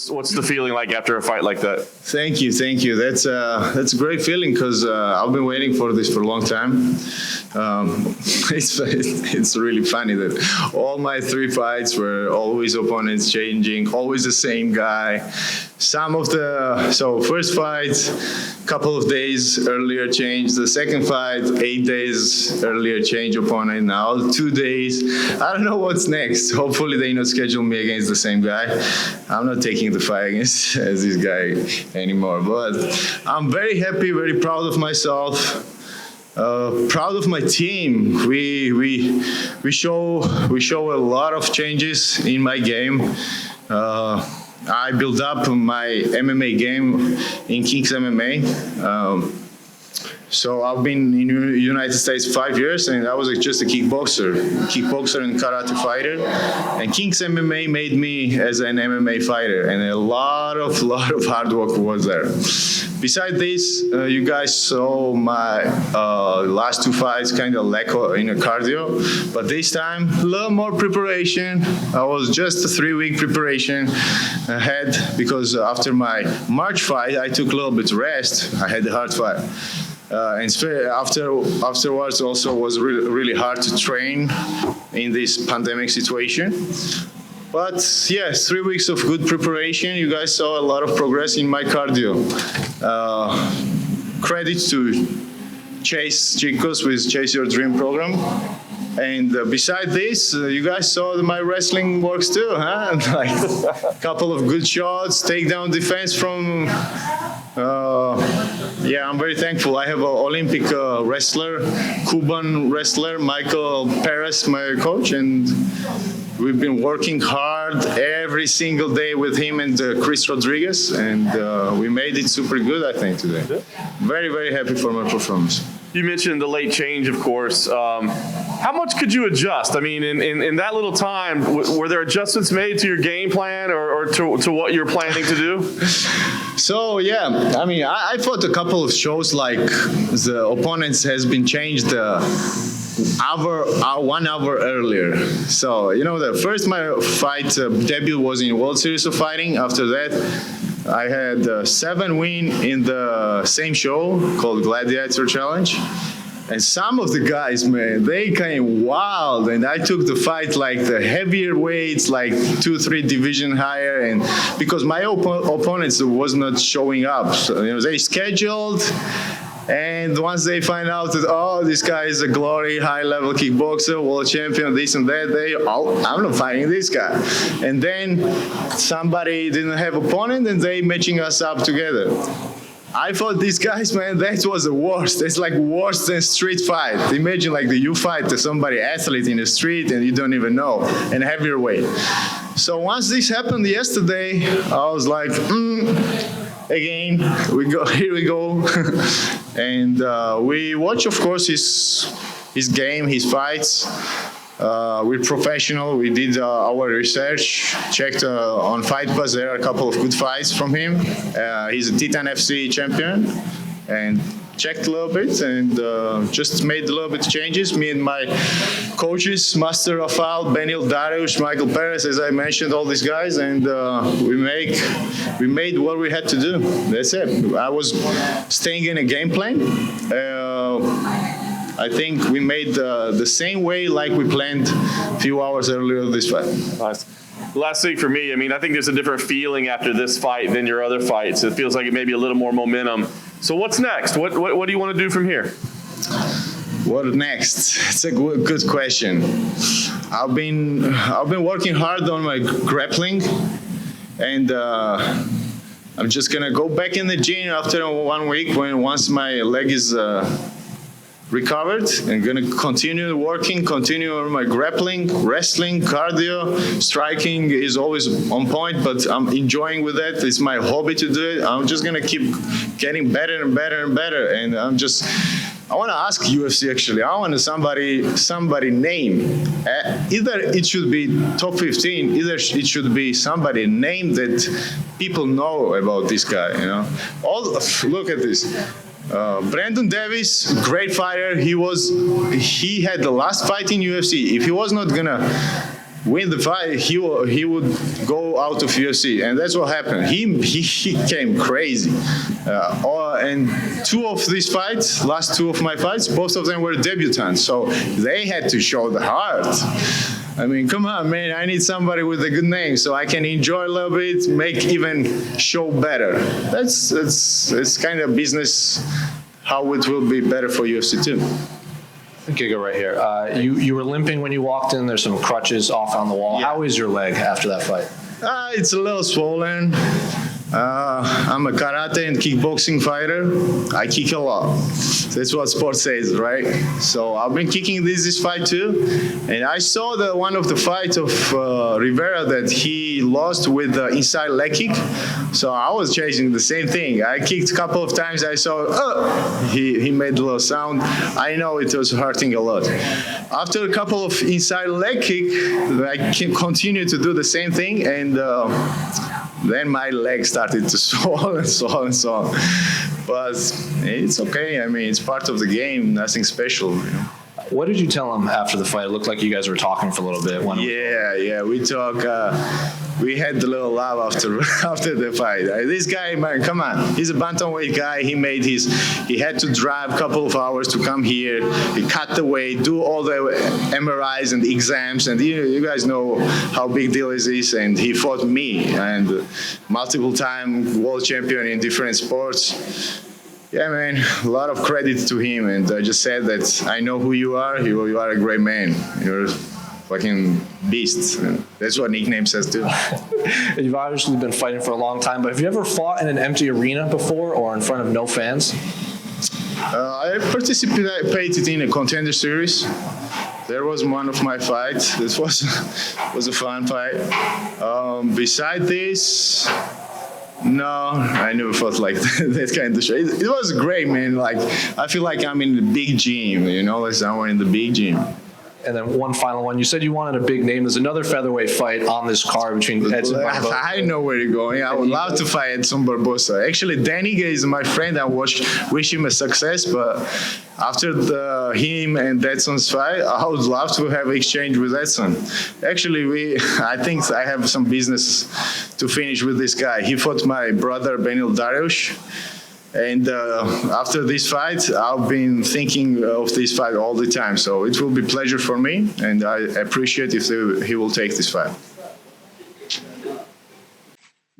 What's the feeling like after a fight like that? Thank you. That's a great feeling because I've been waiting for this for a long time. It's really funny that all my 3 fights were always opponents changing, always the same guy. First fight, couple of days earlier change. The second fight, 8 days earlier change opponent. Now 2 days. I don't know what's next. Hopefully they not schedule me against the same guy. I'm not taking the fight against this guy anymore. But I'm very happy, very proud of myself. Proud of my team. We show a lot of changes in my game. I built up my MMA game in Kings MMA. So I've been in the United States 5 years, and I was just a kickboxer and karate fighter. And Kings MMA made me as an MMA fighter, and a lot of hard work was there. Besides this, you guys saw my last 2 fights kind of lack in a cardio, but this time a little more preparation. I was just a 3-week preparation ahead because after my March fight, I took a little bit rest. I had a hard fight. And afterwards also was really hard to train in this pandemic situation. But yes, 3 weeks of good preparation. You guys saw a lot of progress in my cardio. Credit to Chase Chicos with Chase Your Dream program. And beside this, you guys saw my wrestling works too, huh? Like a couple of good shots, takedown defense from. I'm very thankful. I have an Olympic wrestler, Cuban wrestler, Michael Perez, my coach, and we've been working hard every single day with him and Chris Rodriguez, and we made it super good, I think, today. Very, very happy for my performance. You mentioned the late change, of course. How much could you adjust? I mean, in that little time, were there adjustments made to your game plan or to what you're planning to do? So, yeah, I mean, I fought a couple of shows like the opponents has been changed 1 hour earlier. So, the first my fight debut was in World Series of Fighting. After that, I had 7 wins in the same show called Gladiator Challenge. And some of the guys, man, they came wild. And I took the fight like the heavier weights, like 2-3 division higher. And because my opponents was not showing up. So, they scheduled. And once they find out that, this guy is a glory, high-level kickboxer, world champion, this and that, I'm not fighting this guy. And then somebody didn't have opponent, and they matching us up together. I fought these guys, man, that was the worst. It's like worse than street fight. Imagine like you fight somebody athlete in the street and you don't even know, and heavier weight. So once this happened yesterday, I was like, again, here we go. And we watch, of course, his game, his fights. We're professional. We did our research, checked on Fight Pass. There are a couple of good fights from him. He's a Titan FC champion, and checked a little bit and just made a little bit of changes. Me and my coaches, Master Rafael, Beneil, Dariush, Michael Perez, as I mentioned, all these guys, and we made what we had to do. That's it. I was staying in a game plan. I think we made the same way like we planned a few hours earlier this fight. Nice. Last thing for me, I mean, I think there's a different feeling after this fight than your other fights. It feels like it may be a little more momentum. So what's next? What do you want to do from here? What next? It's a good question. I've been working hard on my grappling, and I'm just gonna go back in the gym after 1 week once my leg is recovered, and gonna continue working, continue on my grappling, wrestling, cardio. Striking is always on point, but I'm enjoying with that. It's my hobby to do it. I'm just gonna keep getting better and better and better. And I want to ask UFC actually. I want somebody name. Either it should be top 15. Either it should be somebody name that people know about this guy. Look at this. Brandon Davis, great fighter. He had the last fight in UFC. If he was not gonna win the fight, he would go out of UFC, and that's what happened. He came crazy. And last two of my fights, both of them were debutants, so they had to show the heart. I mean, come on, man! I need somebody with a good name so I can enjoy a little bit, make even show better. It's kind of business. How it will be better for UFC too. Giga right here. You were limping when you walked in. There's some crutches off on the wall. Yeah. How is your leg after that fight? It's a little swollen. I'm a karate and kickboxing fighter. I kick a lot. That's what sports says, right? So I've been kicking this fight too. And I saw one of the fight of Rivera that he lost with the inside leg kick. So I was chasing the same thing. I kicked a couple of times. I saw, he made a little sound. I know it was hurting a lot. After a couple of inside leg kick, I continued to do the same thing. And then my leg started to swell and swell and swell. But it's okay. I mean, it's part of the game. Nothing special, you know. What did you tell him after the fight? It looked like you guys were talking for a little bit. Yeah, we talk. We had a little laugh after the fight. This guy, man, come on. He's a bantamweight guy. He had to drive a couple of hours to come here. He cut the weight, do all the MRIs and exams, and you guys know how big deal is this. And he fought me, and multiple time world champion in different sports. Yeah, man, a lot of credit to him, and I just said that I know who you are. You are a great man. You're a fucking beast. And that's what nickname says too. You've obviously been fighting for a long time, but have you ever fought in an empty arena before or in front of no fans? I participated in a contender series. There was one of my fights. This was a fun fight. Beside this, no, I never felt like that kind of show. It was great, man. Like, I feel like I'm in the big gym, you know, like somewhere in the big gym. And then one final one. You said you wanted a big name. There's another featherweight fight on this card between Edson Barboza. I know where you're going. I would love to fight Edson Barboza. Actually, Danny is my friend. I wish him a success. But after him and Edson's fight, I would love to have exchange with Edson. Actually, I think I have some business to finish with this guy. He fought my brother Beneil Dariush. And after this fight, I've been thinking of this fight all the time. So it will be a pleasure for me, and I appreciate if he will take this fight.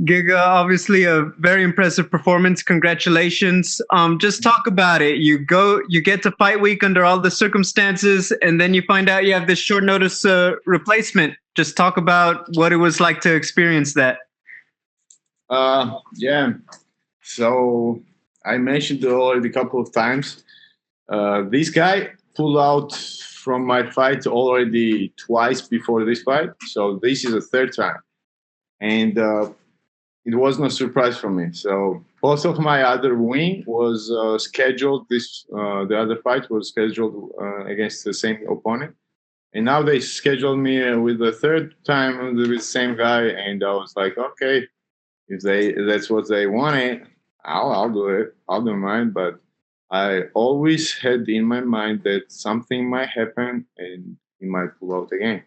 Giga, obviously a very impressive performance. Congratulations. Just talk about it. You get to fight week under all the circumstances, and then you find out you have this short notice replacement. Just talk about what it was like to experience that. Yeah. So I mentioned already a couple of times. This guy pulled out from my fight already twice before this fight. So this is the third time. And it was no surprise for me. So both of my other win was scheduled. The other fight was scheduled against the same opponent. And now they scheduled me with the third time with the same guy. And I was like, okay, if that's what they wanted, I'll do it. I'll do mine. But I always had in my mind that something might happen and he might pull out again.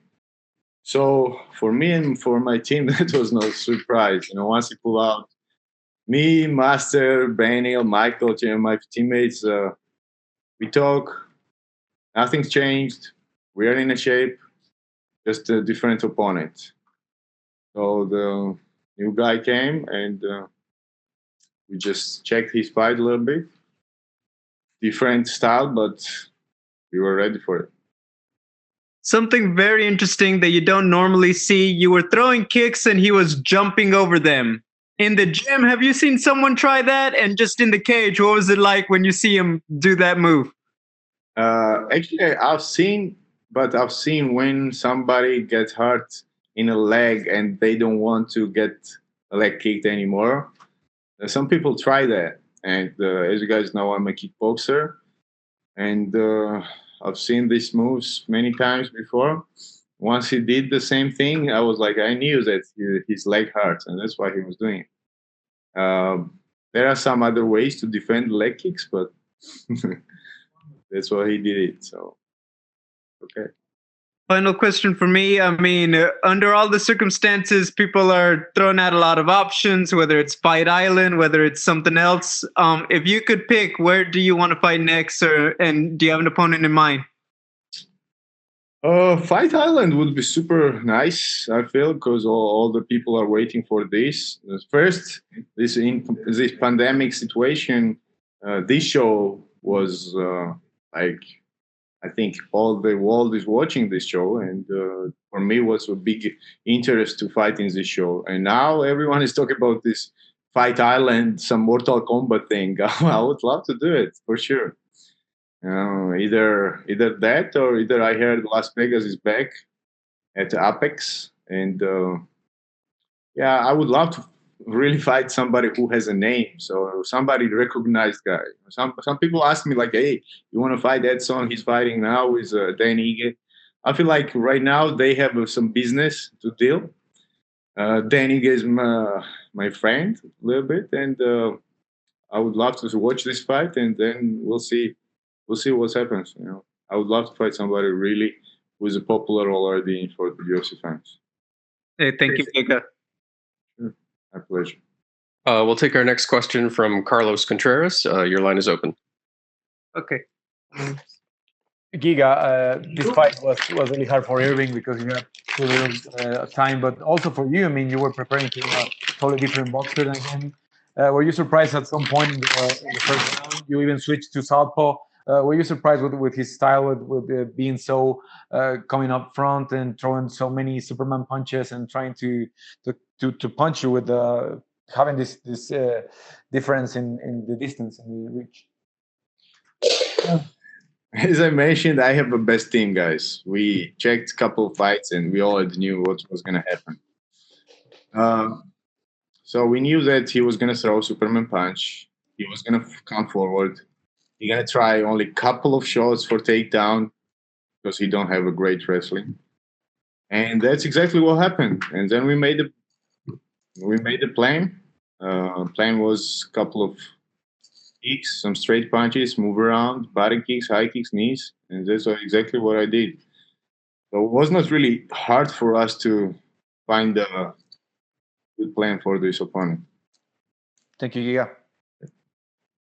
So for me and for my team, that was no surprise. You know, once he pulled out, me, Master, Beneil, Michael, my teammates, we talk. Nothing's changed. We are in a shape, just a different opponent. So the new guy came and we just checked his fight a little bit. Different style, but we were ready for it. Something very interesting that you don't normally see. You were throwing kicks and he was jumping over them. In the gym, have you seen someone try that? And just in the cage, what was it like when you see him do that move? Actually, I've seen when somebody gets hurt in a leg and they don't want to get a leg kicked anymore. Some people try that. And as you guys know, I'm a kickboxer. And I've seen these moves many times before. Once he did the same thing, I was like, I knew that his leg hurts, and that's why he was doing it. There are some other ways to defend leg kicks, but that's why he did it. So, okay. Final question for me. I mean, under all the circumstances, people are throwing out a lot of options, whether it's Fight Island, whether it's something else. If you could pick, where do you want to fight next, and do you have an opponent in mind? Fight Island would be super nice, I feel, because all the people are waiting for this. First, this pandemic situation, this show was like, I think all the world is watching this show, and for me was a big interest to fight in this show. And now everyone is talking about this Fight Island, some Mortal Kombat thing. I would love to do it for sure. Either that, or either I heard Las Vegas is back at Apex, and yeah, I would love to really fight somebody who has a name, so somebody recognized guy. Some people ask me like, "Hey, you want to fight Edson? He's fighting now with Dan Ige." I feel like right now they have some business to deal. Dan Ige is my friend a little bit, and I would love to watch this fight, and then we'll see what happens. I would love to fight somebody really who's popular already for the UFC fans. Hey, thank you, Giga. Sure. My pleasure. We'll take our next question from Carlos Contreras. Your line is open. Okay. Giga, this fight was really hard for Irving because you had too little time, but also for you. I mean, you were preparing to a totally different boxer than him. Were you surprised at some point in the first round? You even switched to southpaw. Were you surprised with his style, with being so coming up front and throwing so many Superman punches and trying to punch you with having this difference in the distance and the reach? As I mentioned, I have a best team, guys. We checked a couple of fights, and we already knew what was going to happen. So we knew that he was going to throw Superman punch. He was going to come forward. He's going to try only a couple of shots for takedown because he don't have a great wrestling. And that's exactly what happened. And then we made the plan. Plan was a couple of kicks, some straight punches, move around, body kicks, high kicks, knees, and that's exactly what I did. So it was not really hard for us to find a good plan for this opponent. Thank you, Giga.